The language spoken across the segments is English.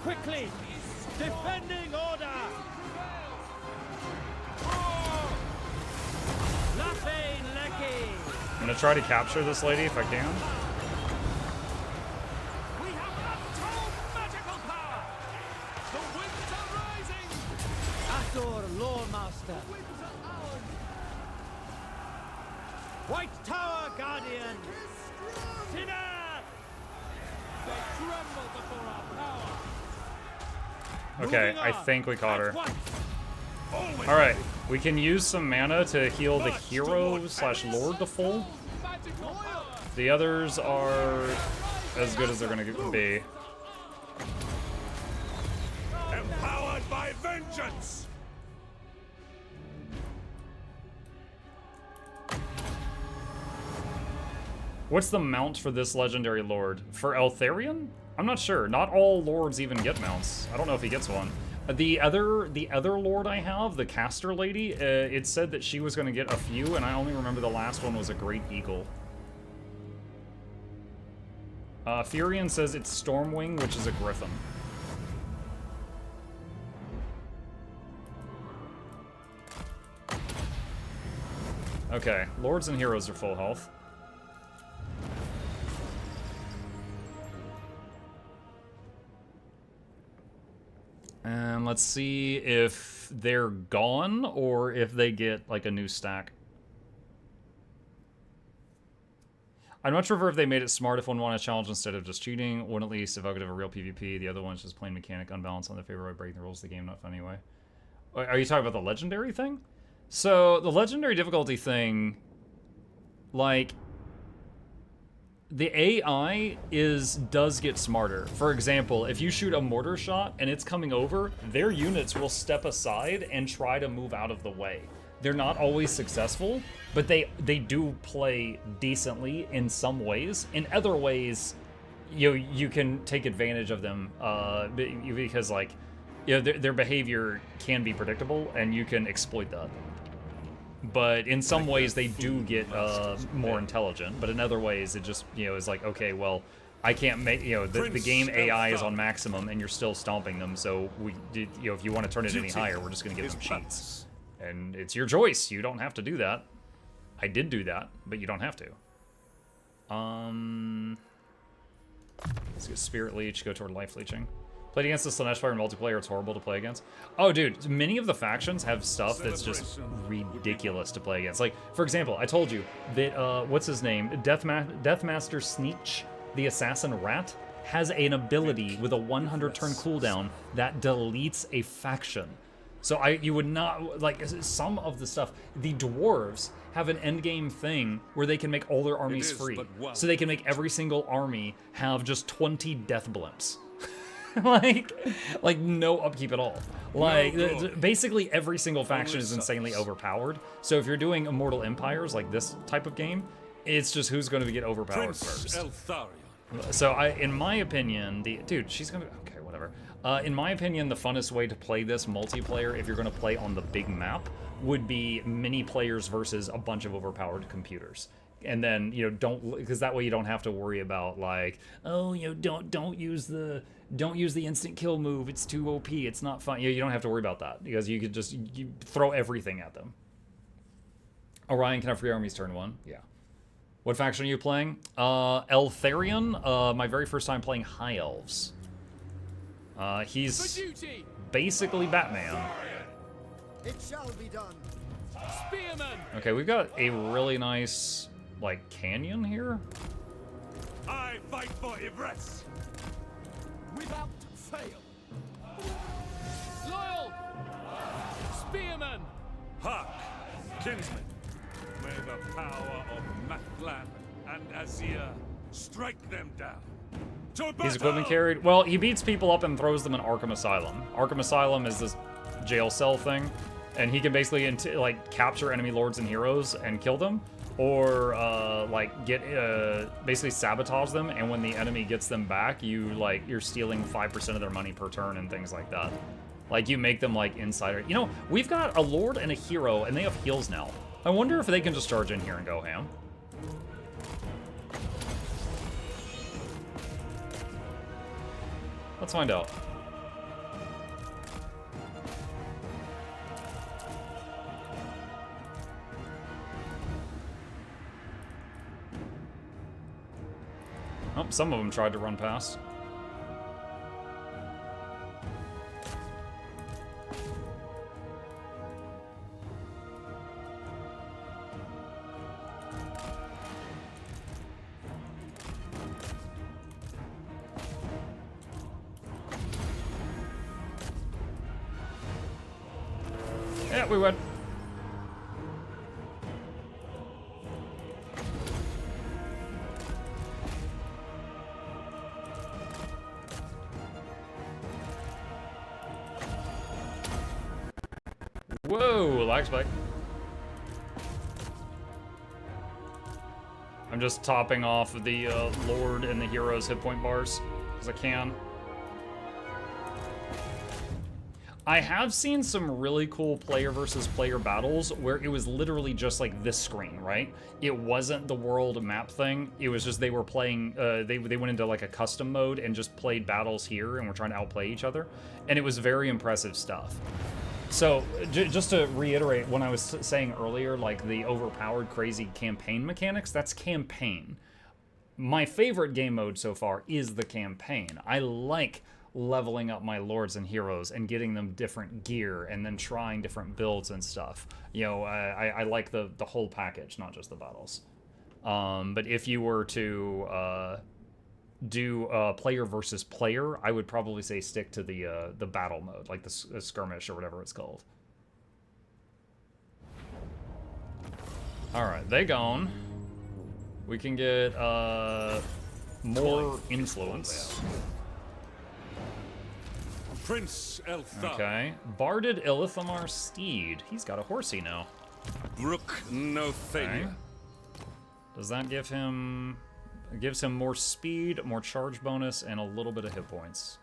quickly! Defending order! Laughing Lecky! I'm gonna try to capture this lady if I can. We have untold magical power! The winds are rising! Athor, Loremaster! The winds are ours! White Tower Guardian! Sinner! They tremble before our power! Okay, I think we caught her. Alright, we can use some mana to heal the hero slash lord to full. The others are as good as they're gonna be. Empowered by vengeance! What's the mount for this legendary lord? For Eltharion? I'm not sure. Not all lords even get mounts. I don't know if he gets one. The other lord I have, the caster lady, it said that she was going to get a few, and I only remember the last one was a great eagle. Furion says it's Stormwing, which is a griffin. Okay, lords and heroes are full health. And let's see if they're gone or if they get like a new stack. I'm not sure if they made it smart if one wanted a challenge instead of just cheating. One at least evocative of real PvP. The other one's just plain mechanic unbalanced on their favor by breaking the rules of the game. Not fun anyway. Are you talking about the legendary thing? So the legendary difficulty thing, like, the AI does get smarter. For example, if you shoot a mortar shot and it's coming over, their units will step aside and try to move out of the way. They're not always successful, but they do play decently in some ways. In other ways, you can take advantage of them because, like, their behavior can be predictable and you can exploit that. But in some ways they do get more intelligent, but in other ways it just, is like, okay, well, I can't make, the game AI is on maximum and you're still stomping them, so if you want to turn it any higher, we're just going to give them cheats. And it's your choice. You don't have to do that. I did do that, but you don't have to. Let's get Spirit Leech, go toward Life Leeching. Played against the Slanesh Fire in multiplayer, it's horrible to play against. Oh, dude, many of the factions have stuff that's just ridiculous to play against. Like, for example, I told you that, what's his name? Deathmaster Sneech, the Assassin Rat, has an ability with a 100-turn cooldown that deletes a faction. So you would not, like, some of the stuff, the dwarves have an endgame thing where they can make all their armies free. So they can make every single army have just 20 death blimps. like no upkeep at all. Like, basically every single faction is insanely overpowered. So if you're doing Immortal Empires, like this type of game, it's just who's going to get overpowered first. Eltharion. So in my opinion, dude, she's gonna, okay, whatever. In my opinion, the funnest way to play this multiplayer, if you're gonna play on the big map, would be many players versus a bunch of overpowered computers. And then, because that way you don't have to worry about, like, oh, don't use the instant kill move, it's too OP, it's not fun. You don't have to worry about that, because you could just throw everything at them. Orion can have free armies turn 1. Yeah. What faction are you playing? Eltharion, my very first time playing High Elves. He's basically Batman. It shall be done. Spearman! Okay, we've got a really nice, like, canyon here. I fight for Ivres. Without fail. Loyal! Spearman! Hark, kinsmen. May the power of Mukluk and Azir strike them down. To battle! He's equipment carried. Well, he beats people up and throws them in Arkham Asylum. Arkham Asylum is this jail cell thing, and he can basically like capture enemy lords and heroes and kill them, or like get basically sabotage them. And when the enemy gets them back, you're stealing 5% of their money per turn and things like that. Like, you make them like insider. We've got a lord and a hero, and they have heals now. I wonder if they can just charge in here and go ham. Let's find out. Oh, some of them tried to run past. Yeah, we went. Whoa, lag spike. I'm just topping off the Lord and the hero's hit point bars as I can. I have seen some really cool player versus player battles where it was literally just like this screen, right? It wasn't the world map thing. It was just they were playing, they went into like a custom mode and just played battles here and were trying to outplay each other. And it was very impressive stuff. So, just to reiterate, when I was saying earlier, like the overpowered crazy campaign mechanics, that's campaign. My favorite game mode so far is the campaign. I like leveling up my lords and heroes and getting them different gear and then trying different builds and stuff. You know, I like the whole package, not just the battles. But if you were to do player versus player, I would probably say stick to the battle mode, like the skirmish or whatever it's called. All right, they gone. We can get more influence. Prince Eltharion. Okay, Barded Ilithamar's steed. He's got a horsey now. Brook no failure. Okay. Does that give him? It gives him more speed, more charge bonus, and a little bit of hit points.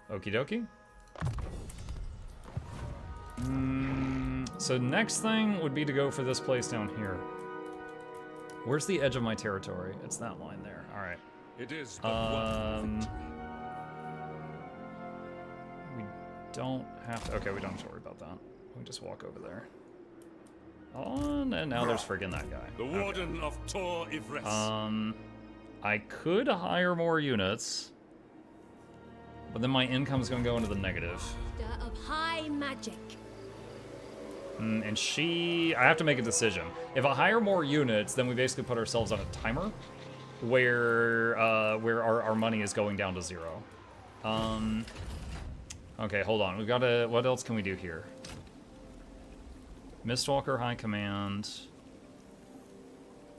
Okie dokie. So next thing would be to go for this place down here. Where's the edge of my territory? It's that line there. All right. It is but one victory. We don't have to. Okay, we don't have to worry about that. We just walk over there. On, and now there's friggin' that guy. The Warden of Tor Ivres. I could hire more units, but then my income's gonna go into the negative. Master of high magic. And I have to make a decision. If I hire more units, then we basically put ourselves on a timer where our money is going down to 0. Okay, hold on. We've got to. What else can we do here? Mistwalker High Command.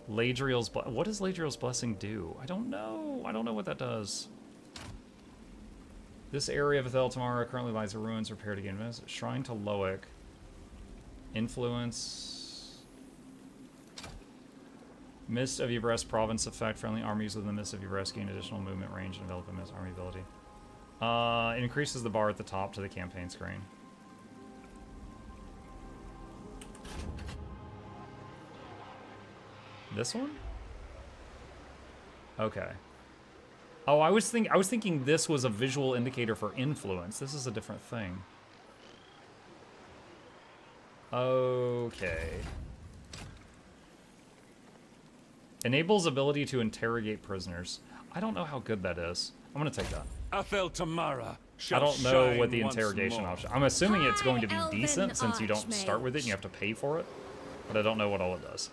Ladriel's what does Ladriel's Blessing do? I don't know. I don't know what that does. This area of Eltharion currently lies in ruins. Prepare to gain visit. Shrine to Loic. Influence. Mist of Ybres province effect. Friendly armies within the Mist of Ybres gain additional movement range and develop a Mist army ability. It increases the bar at the top to the campaign screen. This one? Okay. Oh, I was thinking this was a visual indicator for influence. This is a different thing. Okay. Enables ability to interrogate prisoners. I don't know how good that is. I'm gonna take that. Athel Tamara shall I don't know what shine the once interrogation more. option. I'm assuming it's going to be High decent Elven since you don't start with it and you have to pay for it. But I don't know what all it does.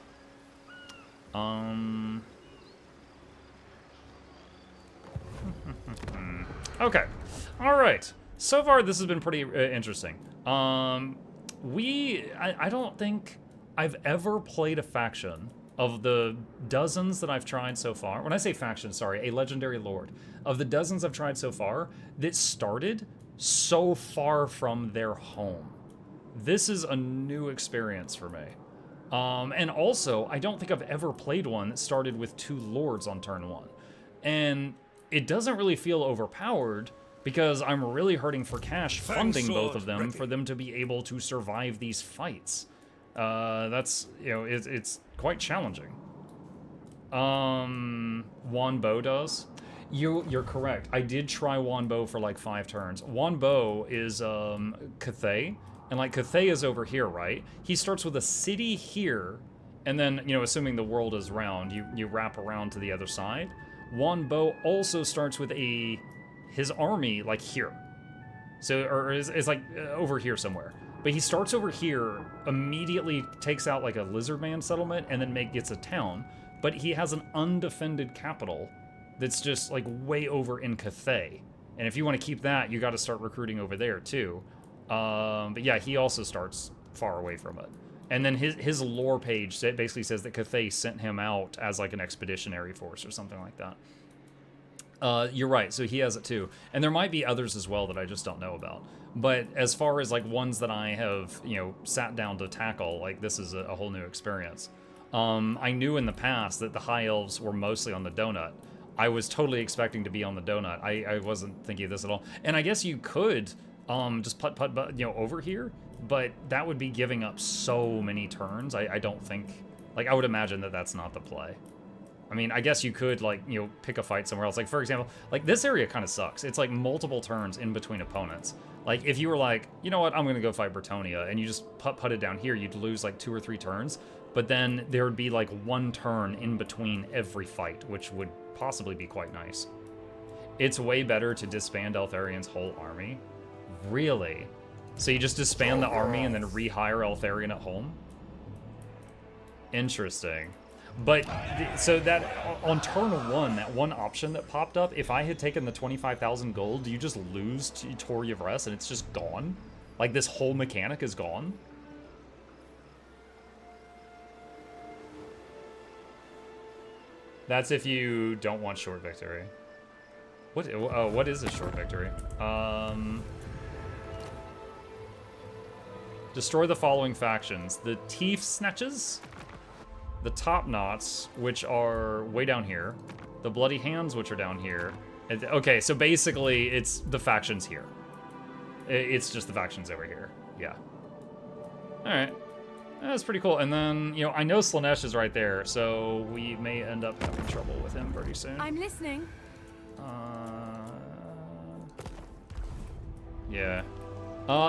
Okay. All right. So far, this has been pretty interesting. I don't think I've ever played a faction of the dozens that I've tried so far. When I say faction, sorry, a legendary lord. Of the dozens I've tried so far, that started so far from their home. This is a new experience for me. And also, I don't think I've ever played one that started with 2 lords on turn 1. And it doesn't really feel overpowered because I'm really hurting for cash funding both of them for them to be able to survive these fights. That's, you know, it's quite challenging. Wanbo does. You're correct. I did try Wanbo for like 5 turns. Wanbo is Cathay. And like Cathay is over here, right? He starts with a city here, and then, you know, assuming the world is round, you wrap around to the other side. Juan Bo also starts with his army like here. So, or is like over here somewhere. But he starts over here, immediately takes out like a lizardman settlement, and then gets a town. But he has an undefended capital that's just like way over in Cathay. And if you want to keep that, you got to start recruiting over there too. But yeah, he also starts far away from it. And then his lore page basically says that Cathay sent him out as like an expeditionary force or something like that. You're right, so he has it too. And there might be others as well that I just don't know about. But as far as like ones that I have, sat down to tackle, like this is a whole new experience. I knew in the past that the High Elves were mostly on the Donut. I was totally expecting to be on the Donut. I wasn't thinking of this at all. And I guess you could just putt, over here, but that would be giving up so many turns. I don't think, like, I would imagine that that's not the play. I mean, I guess you could, like, pick a fight somewhere else. Like, for example, like, this area kind of sucks. It's, like, multiple turns in between opponents. Like, if you were like, you know what, I'm going to go fight Bretonia, and you just put it down here, you'd lose, like, 2 or 3 turns. But then there would be, like, 1 turn in between every fight, which would possibly be quite nice. It's way better to disband Eltharion's whole army. Really? So you just disband the army and then rehire Eltharion at home? Interesting. But, so that, on turn 1, that one option that popped up, if I had taken the 25,000 gold, do you just lose to Torii of Rest and it's just gone? Like, this whole mechanic is gone? That's if you don't want short victory. What is a short victory? Destroy the following factions. The Teeth Snatches, the Top Knots, which are way down here, the Bloody Hands, which are down here. Okay, so basically it's the factions here. It's just the factions over here. Yeah. Alright. That's pretty cool. And then, I know Slanesh is right there, so we may end up having trouble with him pretty soon. I'm listening. Yeah.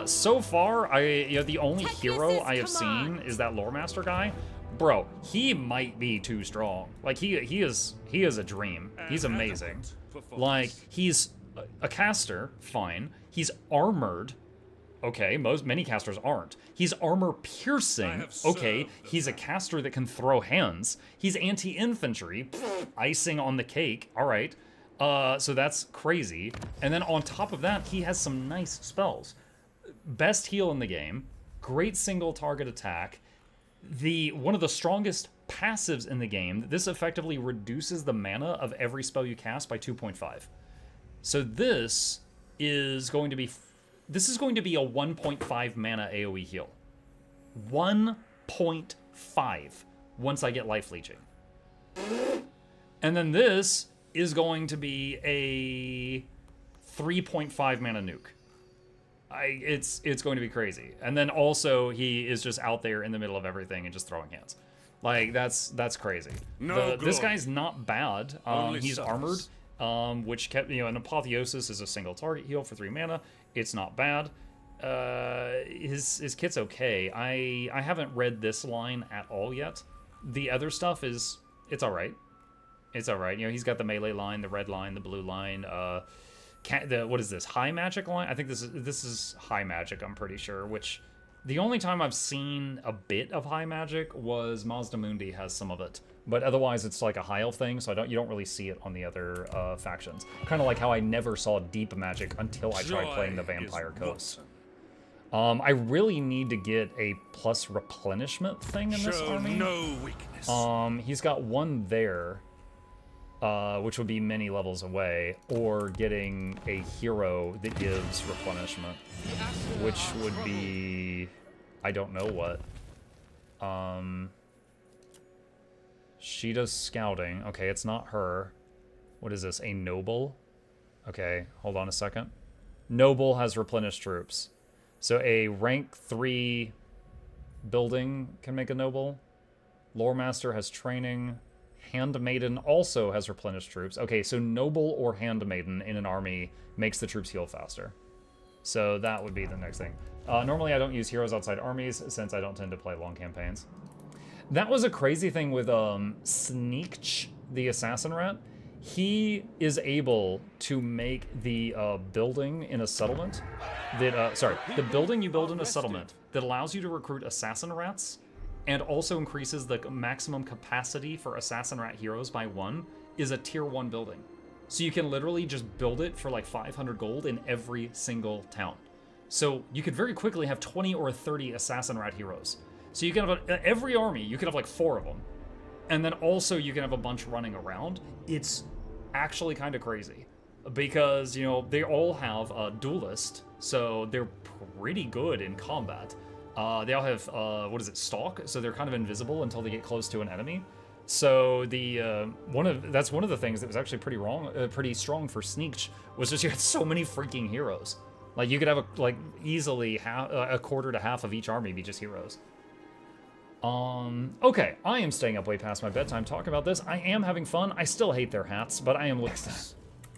So far, the only hero I have seen is that Lore Master guy. Bro, he might be too strong. Like, he is a dream. He's amazing. Like, he's a caster, fine. He's armored. Okay, many casters aren't. He's armor piercing. Okay, he's a caster that can throw hands. He's anti-infantry. Icing on the cake. All right. So that's crazy. And then on top of that, he has some nice spells. Best heal in the game. Great single target attack. One of the strongest passives in the game. This effectively reduces the mana of every spell you cast by 2.5. So this is going to be a 1.5 mana AoE heal. 1.5 once I get life leeching. And then this is going to be a 3.5 mana nuke. It's going to be crazy. And then also he is just out there in the middle of everything and just throwing hands. Like, that's crazy. This guy's not bad. He's armored, which kept, an Apotheosis is a single target heal for 3 mana. It's not bad. His kit's okay. I haven't read this line at all yet. The other stuff it's all right. It's all right. He's got the melee line, the red line, the blue line. What is this? High magic line? I think this is high magic. I'm pretty sure. Which the only time I've seen a bit of high magic was Mazda Mundi has some of it. But otherwise, it's like a high elf thing, so you don't really see it on the other factions. Kind of like how I never saw deep magic until I tried playing the Vampire Coast. I really need to get a plus replenishment thing in this army. No weakness. He's got one there, which would be many levels away, or getting a hero that gives replenishment, which would be, I don't know what. She does scouting. Okay, it's not her. What is this? A noble? Okay, hold on a second. Noble has replenished troops. So a rank 3 building can make a noble. Lore Master has training. Handmaiden also has replenished troops. Okay, so noble or handmaiden in an army makes the troops heal faster. So that would be the next thing. Normally I don't use heroes outside armies since I don't tend to play long campaigns. That was a crazy thing with Sneakch, the assassin rat. he is able to make the building in a settlement that, the building you build in a settlement that allows you to recruit assassin rats and also increases the maximum capacity for assassin rat heroes by 1 is a tier 1 building. So you can literally just build it for like 500 gold in every single town. So you could very quickly have 20 or 30 assassin rat heroes. So you can have every army, you can have like 4 of them. And then also you can have a bunch running around. It's actually kind of crazy because, you know, they all have a duelist, so they're pretty good in combat. They all have, stalk, so they're kind of invisible until they get close to an enemy. So that's one of the things that was actually pretty strong for Sneak, was just you had so many freaking heroes. Like you could have easily a quarter to half of each army be just heroes. Okay, I am staying up way past my bedtime talking about this. I am having fun. I still hate their hats, but I am looking.